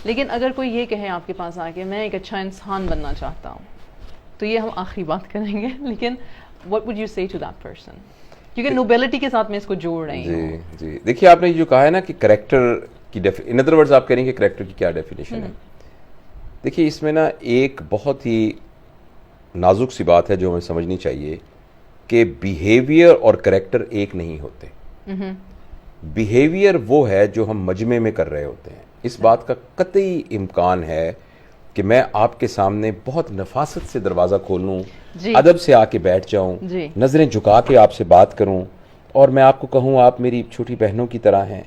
لیکن اگر کوئی یہ کہے آپ کے پاس آ کے میں ایک اچھا انسان بننا چاہتا ہوں، تو یہ ہم آخری بات کریں گے، لیکن what would you say to that person؟ کیونکہ نوبیلٹی کے ساتھ میں اس کو جوڑ رہی ہوں۔ جی دیکھیے آپ نے جو کہا ہے نا کہ کریکٹر کی ان ادر ورڈز آپ کہہ رہی ہیں کہ کریکٹر کی کیا ڈیفینیشن ہے، دیکھیے اس میں نا ایک بہت ہی نازک سی بات ہے جو ہمیں سمجھنی چاہیے کہ بیہیویئر اور کریکٹر ایک نہیں ہوتے۔ بیہیویئر وہ ہے جو ہم مجمع میں کر رہے ہوتے ہیں، اس بات کا قطعی امکان ہے کہ میں آپ کے سامنے بہت نفاست سے دروازہ کھولوں، ادب سے آ کے بیٹھ جاؤں، نظریں جھکا کے آپ سے بات کروں، اور میں آپ کو کہوں آپ میری چھوٹی بہنوں کی طرح ہیں،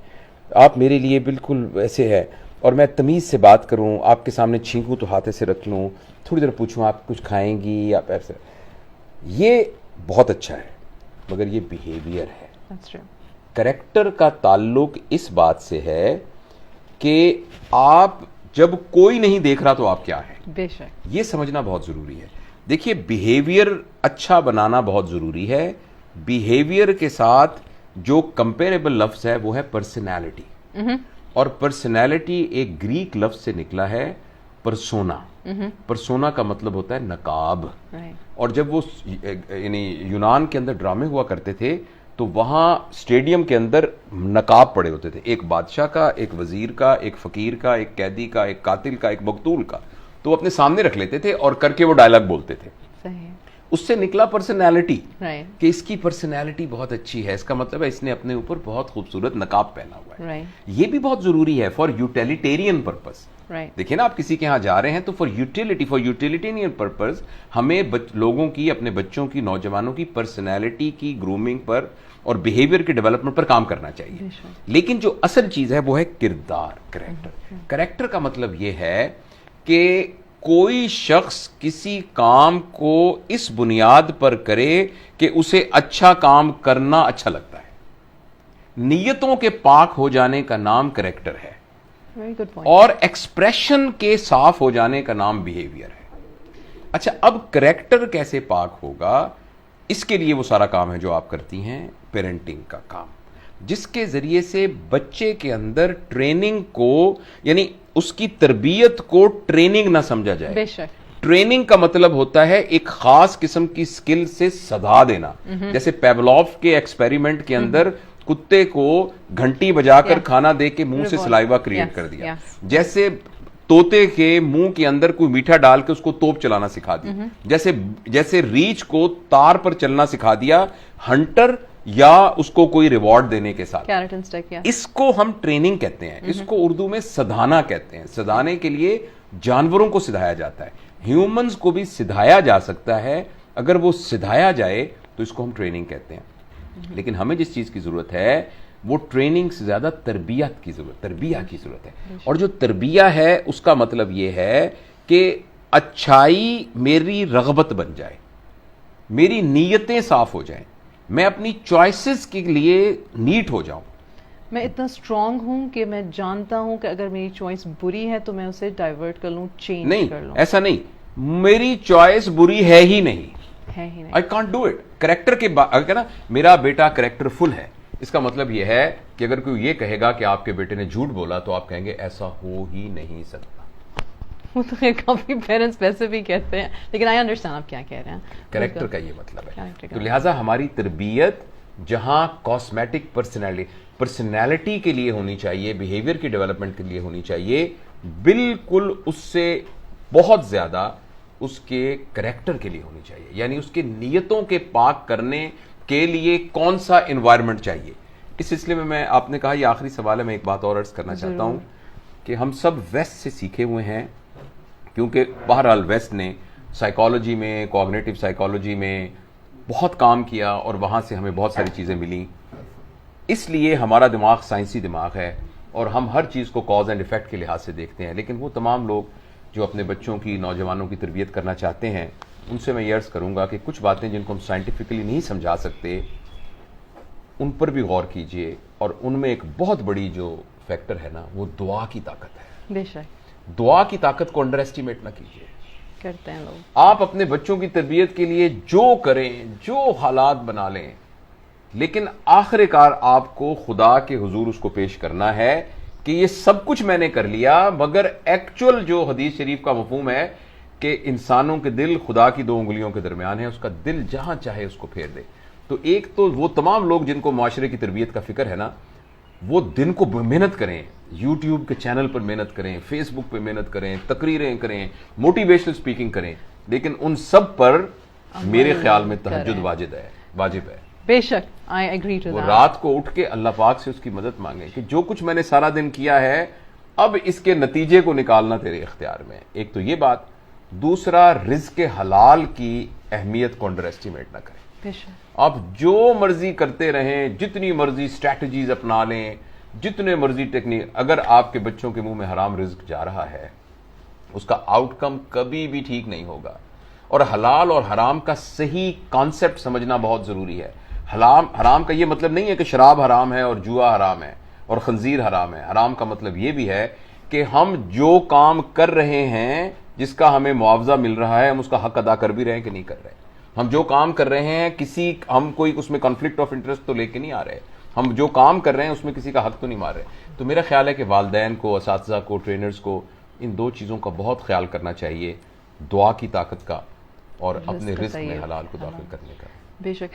آپ میرے لیے بالکل ویسے ہے، اور میں تمیز سے بات کروں، آپ کے سامنے چھینکوں تو ہاتھے سے رکھ لوں، تھوڑی دیر پوچھوں آپ کچھ کھائیں گی یا ایسے، یہ بہت اچھا ہے، مگر یہ بیہیویئر ہے۔ کریکٹر کا تعلق اس بات سے ہے کہ آپ جب کوئی نہیں دیکھ رہا تو آپ کیا ہیں، بے شک یہ سمجھنا بہت ضروری ہے۔ دیکھیے بیہیویئر اچھا بنانا بہت ضروری ہے، بیہیویئر کے ساتھ جو کمپیریبل لفظ ہے وہ ہے پرسنالٹی، اور پرسنالٹی ایک گریک لفظ سے نکلا ہے پرسونا۔ پرسونا کا مطلب ہوتا ہے نقاب، اور جب وہ یعنی یونان کے اندر ڈرامے ہوا کرتے تھے تو وہاں اسٹیڈیم کے اندر نقاب پڑے ہوتے تھے، ایک بادشاہ کا، ایک وزیر کا، ایک فقیر کا، ایک قیدی کا، ایک قاتل کا، ایک مقتول کا، تو وہ اپنے سامنے رکھ لیتے تھے اور کر کے وہ ڈائلاگ بولتے تھے۔ اس سے نکلا پرسنالٹی، کہ اس کی پرسنالٹی بہت اچھی ہے، اس کا مطلب ہے اس نے اپنے اوپر بہت خوبصورت نقاب پہنا ہوا ہے۔ یہ بھی بہت ضروری ہے فار یوٹیلیٹیرین پرپز۔ دیکھیں نا آپ کسی کے ہاں جا رہے ہیں تو فار یوٹیلیٹیرین پرپز ہمیں لوگوں کی، اپنے بچوں کی، نوجوانوں کی پرسنالٹی کی گرومنگ پر اور بیہیویئر کے ڈیولپمنٹ پر کام کرنا چاہیے۔ لیکن جو اصل چیز ہے وہ ہے کردار، کریکٹر۔ کریکٹر کا مطلب یہ ہے کہ کوئی شخص کسی کام کو اس بنیاد پر کرے کہ اسے اچھا کام کرنا اچھا لگتا ہے۔ نیتوں کے پاک ہو جانے کا نام کریکٹر ہے، اور ایکسپریشن کے صاف ہو جانے کا نام بیہیویئر ہے۔ اچھا اب کریکٹر کیسے پاک ہوگا؟ اس کے لیے وہ سارا کام ہے جو آپ کرتی ہیں، پیرنٹنگ کا کام، جس کے ذریعے سے بچے کے اندر ٹریننگ کو، یعنی اس کی تربیت کو ٹریننگ نہ سمجھا جائے۔ بے شک ٹریننگ کا مطلب ہوتا ہے ایک خاص قسم کی سکل سے سدھا دینا، جیسے پیولوف کے ایکسپیریمنٹ کے اندر کتے کو گھنٹی بجا کر کھانا دے کے منہ سے سلائیوا کریٹ کر دیا، جیسے طوطے کے منہ کے اندر کوئی میٹھا ڈال کے اس کو توپ چلانا سکھا دیا، جیسے ریچھ کو تار پر چلنا سکھا دیا ہنٹر یا اس کو کوئی ریوارڈ دینے کے ساتھ۔ اس کو ہم ٹریننگ کہتے ہیں، اس کو اردو میں سدھانا کہتے ہیں۔ سدھانے کے لیے جانوروں کو سدھایا جاتا ہے، ہیومنز کو بھی سدھایا جا سکتا ہے، اگر وہ سدھایا جائے تو اس کو ہم ٹریننگ کہتے ہیں۔ لیکن ہمیں جس چیز کی ضرورت ہے وہ ٹریننگ سے زیادہ تربیت کی ضرورت ہے، اور جو تربیہ ہے اس کا مطلب یہ ہے کہ اچھائی میری رغبت بن جائے، میری نیتیں صاف ہو جائیں، میں اپنی چوائسز کے لیے نیٹ ہو جاؤں، میں اتنا اسٹرانگ ہوں کہ میں جانتا ہوں کہ اگر میری چوائس بری ہے تو میں اسے ڈائیورٹ کر لوں، چینج کر لوں۔ ایسا نہیں، میری چوائس بری ہے ہی نہیں، I can't do it۔ Character کے اگر نا میرا بیٹا کریکٹر فل ہے، اس کا مطلب یہ ہے کہ اگر کوئی یہ کہے گا کہ آپ کے بیٹے نے جھوٹ بولا تو آپ کہیں گے ایسا ہو ہی نہیں سکتا۔ وہ تو کافی پیرنٹس ویسے بھی کہتے ہیں، لیکن آئی انڈرسٹینڈ آپ کیا کہہ رہے ہیں۔ کریکٹر کا یہ مطلب ہے، تو لہٰذا ہماری تربیت جہاں کاسمیٹک پرسنالٹی کے لیے ہونی چاہیے، بیہیویئر کی ڈیولپمنٹ کے لیے ہونی چاہیے، بالکل اس سے بہت زیادہ اس کے کریکٹر کے لیے ہونی چاہیے، یعنی اس کے نیتوں کے پاک کرنے کے لیے کون سا انوائرمنٹ چاہیے۔ اس سلسلے میں آپ نے کہا یہ آخری سوال ہے، میں ایک بات اور عرض کرنا چاہتا ہوں کہ ہم سب ویسٹ سے سیکھے ہوئے ہیں، کیونکہ بہرحال ویسٹ نے سائیکالوجی میں، کوگنیٹو سائیکالوجی میں بہت کام کیا اور وہاں سے ہمیں بہت ساری چیزیں ملیں، اس لیے ہمارا دماغ سائنسی دماغ ہے اور ہم ہر چیز کو کاز اینڈ ایفیکٹ کے لحاظ سے دیکھتے ہیں۔ لیکن وہ تمام لوگ جو اپنے بچوں کی، نوجوانوں کی تربیت کرنا چاہتے ہیں، ان سے میں یہ عرض کروں گا کہ کچھ باتیں جن کو ہم سائنٹیفکلی نہیں سمجھا سکتے ان پر بھی غور کیجئے، اور ان میں ایک بہت بڑی جو فیکٹر ہے نا وہ دعا کی طاقت ہے۔ بے شک دعا کی طاقت کو انڈر ایسٹیمیٹ نہ کیجئے۔ کرتے ہیں لوگ، آپ اپنے بچوں کی تربیت کے لیے جو کریں، جو حالات بنا لیں، لیکن آخر کار آپ کو خدا کے حضور اس کو پیش کرنا ہے کہ یہ سب کچھ میں نے کر لیا مگر ایکچوئل جو حدیث شریف کا مفہوم ہے کہ انسانوں کے دل خدا کی 2 انگلیوں کے درمیان ہے, اس کا دل جہاں چاہے اس کو پھیر دے. تو ایک تو وہ تمام لوگ جن کو معاشرے کی تربیت کا فکر ہے نا, وہ دن کو محنت کریں, یوٹیوب کے چینل پر محنت کریں, فیس بک پہ محنت کریں, تقریریں کریں, موٹیویشنل سپیکنگ کریں, لیکن ان سب پر میرے خیال میں تہجد واجب ہے. بے شک, آئی ایگری ٹو وہ دیٹ. رات کو اٹھ کے اللہ پاک سے اس کی مدد مانگیں کہ جو کچھ میں نے سارا دن کیا ہے اب اس کے نتیجے کو نکالنا تیرے اختیار میں. ایک تو یہ بات. دوسرا, رزق حلال کی اہمیت کو انڈر ایسٹیمیٹ نہ کریں. بے شک. آپ جو مرضی کرتے رہیں, جتنی مرضی اسٹریٹجیز اپنا لیں, جتنے مرضی ٹیکنیک, اگر آپ کے بچوں کے منہ میں حرام رزق جا رہا ہے اس کا آؤٹ کم کبھی بھی ٹھیک نہیں ہوگا. اور حلال اور حرام کا صحیح کانسیپٹ سمجھنا بہت ضروری ہے. حرام کا یہ مطلب نہیں ہے کہ شراب حرام ہے اور جوا حرام ہے اور خنزیر حرام ہے. حرام کا مطلب یہ بھی ہے کہ ہم جو کام کر رہے ہیں جس کا ہمیں معاوضہ مل رہا ہے ہم اس کا حق ادا کر بھی رہے ہیں کہ نہیں کر رہے. ہم جو کام کر رہے ہیں ہم کوئی اس میں کنفلکٹ آف انٹرسٹ تو لے کے نہیں آ رہے. ہم جو کام کر رہے ہیں اس میں کسی کا حق تو نہیں مار رہے. تو میرا خیال ہے کہ والدین کو, اساتذہ کو, ٹرینرز کو ان 2 چیزوں کا بہت خیال کرنا چاہیے, دعا کی طاقت کا اور اپنے رزق میں حلال کو داخل کرنے کا. بے شک.